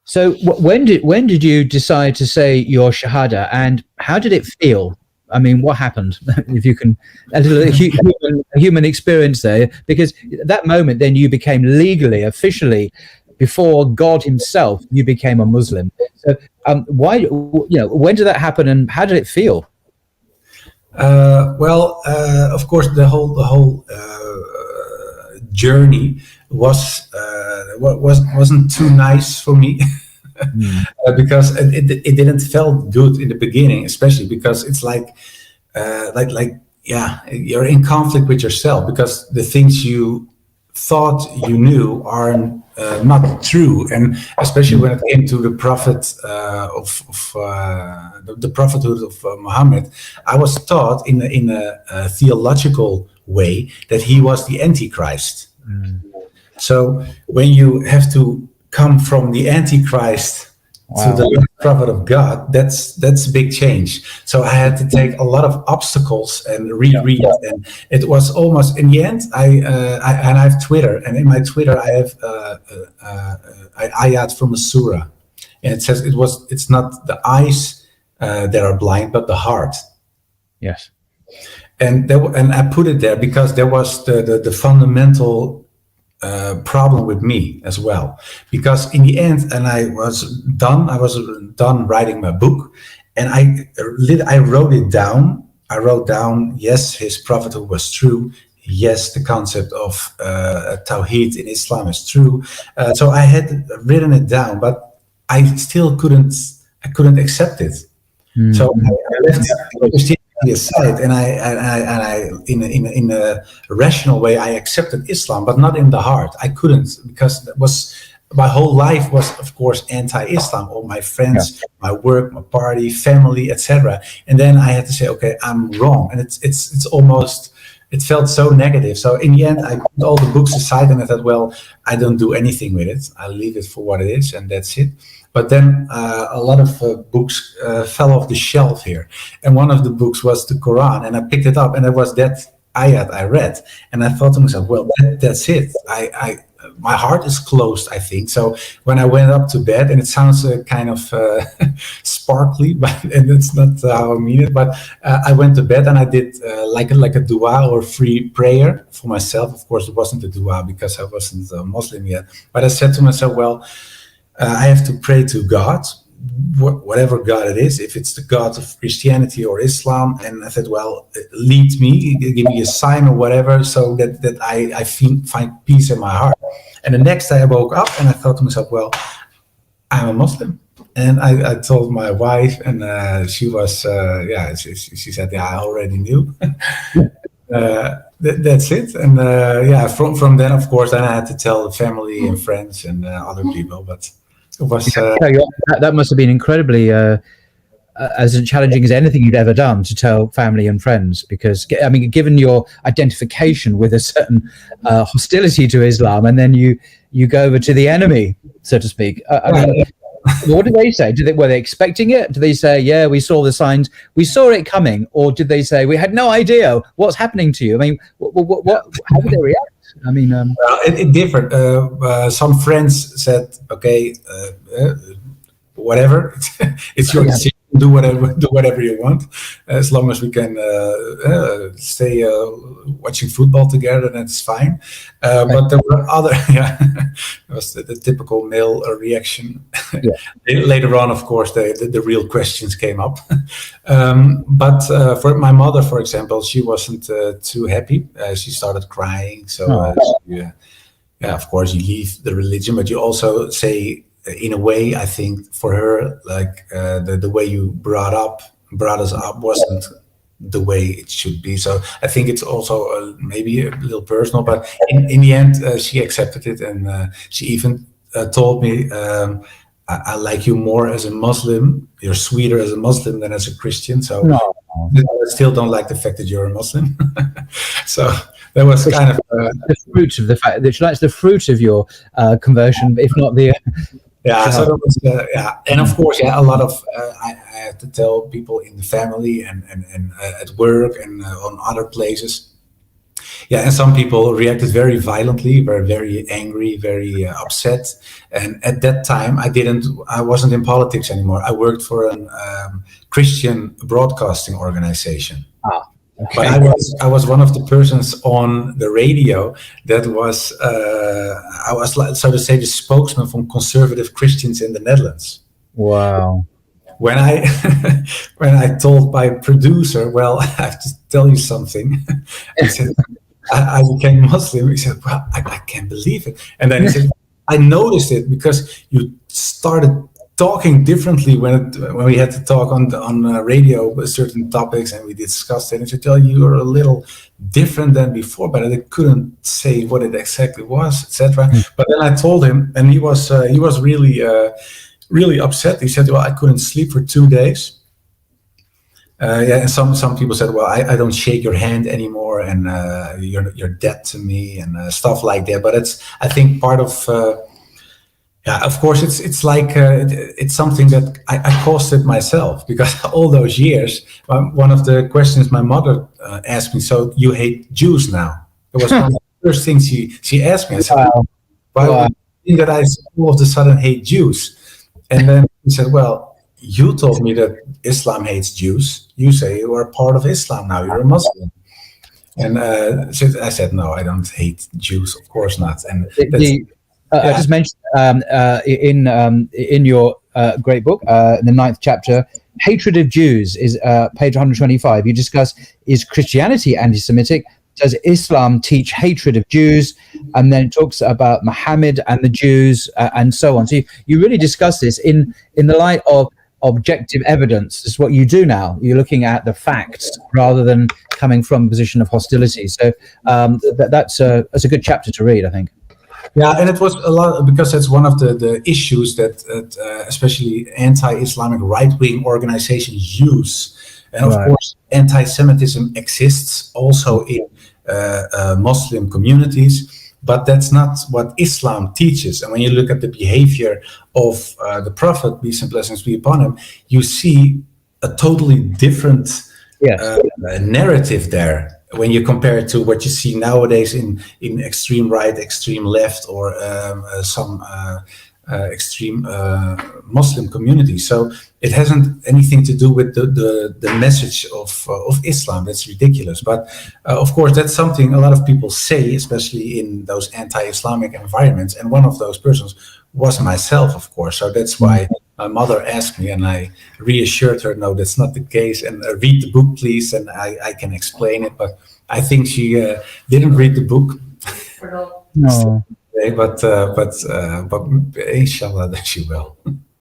So when did you decide to say your shahada, and how did it feel? I mean, what happened? If you can, a little human experience there, because that moment, then you became legally, officially, before God Himself, you became a Muslim. So, why? When did that happen, and how did it feel? Of course, the whole journey wasn't too nice for me. Mm. Because it didn't felt good in the beginning, especially because it's yeah, you're in conflict with yourself because the things you thought you knew are not true, and especially when it came to the prophet the prophethood of Muhammad, I was taught in a theological way that he was the Antichrist. Mm. So when you have to come from the Antichrist to Wow. the prophet of God, that's a big change. So I had to take a lot of obstacles and reread, and it was almost in the end. I have Twitter, and in my Twitter I have ayat from a surah, and it says it's not the eyes that are blind, but the heart. Yes. And I put it there because there was the fundamental problem with me as well, because in the end, and I was done writing my book, and I wrote it down. I wrote down, yes, his prophethood was true. Yes, the concept of Tawheed in Islam is true. So I had written it down, but I still couldn't accept it. Mm. So I left Christianity aside, and I in a rational way, I accepted Islam, but not in the heart. I couldn't, because that was my whole life was, of course, anti-Islam. All my friends, my work, my party, family, etc. And then I had to say, okay, I'm wrong, and it's almost. It felt so negative. So in the end, I put all the books aside, and I thought, well, I don't do anything with it. I leave it for what it is, and that's it. But then a lot of books fell off the shelf here. And one of the books was the Quran, and I picked it up, and it was that ayat I read. And I thought to myself, well, that's it. My heart is closed, I think. So when I went up to bed, and it sounds kind of sparkly, and it's not how I mean it, but I went to bed and I did like a dua or free prayer for myself. Of course, it wasn't a dua because I wasn't a Muslim yet. But I said to myself, well, I have to pray to God, whatever God it is, if it's the God of Christianity or Islam. And I said, well, lead me, give me a sign or whatever, so that I find peace in my heart. And the next day I woke up and I thought to myself, well, I'm a Muslim. And I told my wife, and she was, she said, yeah, I already knew. That's it. And from then, of course, then I had to tell the family and friends and other people, but it was that must have been incredibly as challenging as anything you'd ever done to tell family and friends, because I mean, given your identification with a certain hostility to Islam, and then you go over to the enemy, so to speak. I mean, what did they say? Were they expecting it? Did they say, yeah, we saw the signs, we saw it coming? Or did they say, we had no idea what's happening to you? I mean, how did they react? I mean, well, it differed. Some friends said, okay, whatever, it's your decision. Do whatever you want, as long as we can stay watching football together, that's fine. But there were other, it was the typical male reaction. Later on, of course, the real questions came up. But for my mother, for example, she wasn't too happy. She started crying. So, of course, you leave the religion, but you also say, in a way, I think for her, like the way you brought us up wasn't the way it should be. So I think it's also maybe a little personal, but in the end, she accepted it, and she even told me, I like you more as a Muslim. You're sweeter as a Muslim than as a Christian. So I still don't like the fact that you're a Muslim. So that was kind of the fruit of the fact that that's the fruit of your conversion, if not the. So that was, and of course, a lot of I had to tell people in the family and at work and on other places. Yeah, and some people reacted very violently, were very angry, very upset. And at that time, I wasn't in politics anymore. I worked for a Christian broadcasting organization. Ah, okay. But I was one of the persons on the radio that was, I was, like, so to say, the spokesman from conservative Christians in the Netherlands. Wow. When I when I told my producer, well, I have to tell you something. He said, I became Muslim. He said, well, I can't believe it. And then he said, I noticed it because you started talking differently when we had to talk on radio with certain topics, and we discussed it. And he said, "Oh, you are a little different than before," but I couldn't say what it exactly was, etc. But then I told him, and he was really really upset. He said, "Well, I couldn't sleep for 2 days." Yeah, and some people said, "Well, I don't shake your hand anymore, and you're dead to me," and stuff like that. But I think part of yeah, of course, it's like it's something that I caused it myself, because all those years, one of the questions my mother asked me, "So you hate Jews now?" It was one of the first things she asked me. I said, "Why would you think that I all of a sudden hate Jews?" And then he said, "Well, you told me that Islam hates Jews. You say you are part of Islam now. You're a Muslim." And I said, "No, I don't hate Jews. Of course not." And I just mentioned in your great book, in the 9th chapter, Hatred of Jews is page 125. You discuss, is Christianity anti-Semitic? Does Islam teach hatred of Jews? And then it talks about Muhammad and the Jews and so on. So you really discuss this in the light of objective evidence. This is what you do now. You're looking at the facts rather than coming from a position of hostility. So that's a good chapter to read, I think. Yeah, and it was a lot, because that's one of the issues that especially anti-Islamic right-wing organizations use. And of course, anti-Semitism exists also in Muslim communities, but that's not what Islam teaches. And when you look at the behavior of the Prophet, peace and blessings be upon him, you see a totally different narrative there. When you compare it to what you see nowadays in extreme right, extreme left, or some extreme Muslim communities. So it hasn't anything to do with the message of Islam. That's ridiculous. But of course, that's something a lot of people say, especially in those anti-Islamic environments. And one of those persons was myself, of course. So that's why my mother asked me, and I reassured her, no, that's not the case. And read the book, please, and I can explain it. But I think she didn't read the book. No. But inshallah that she will.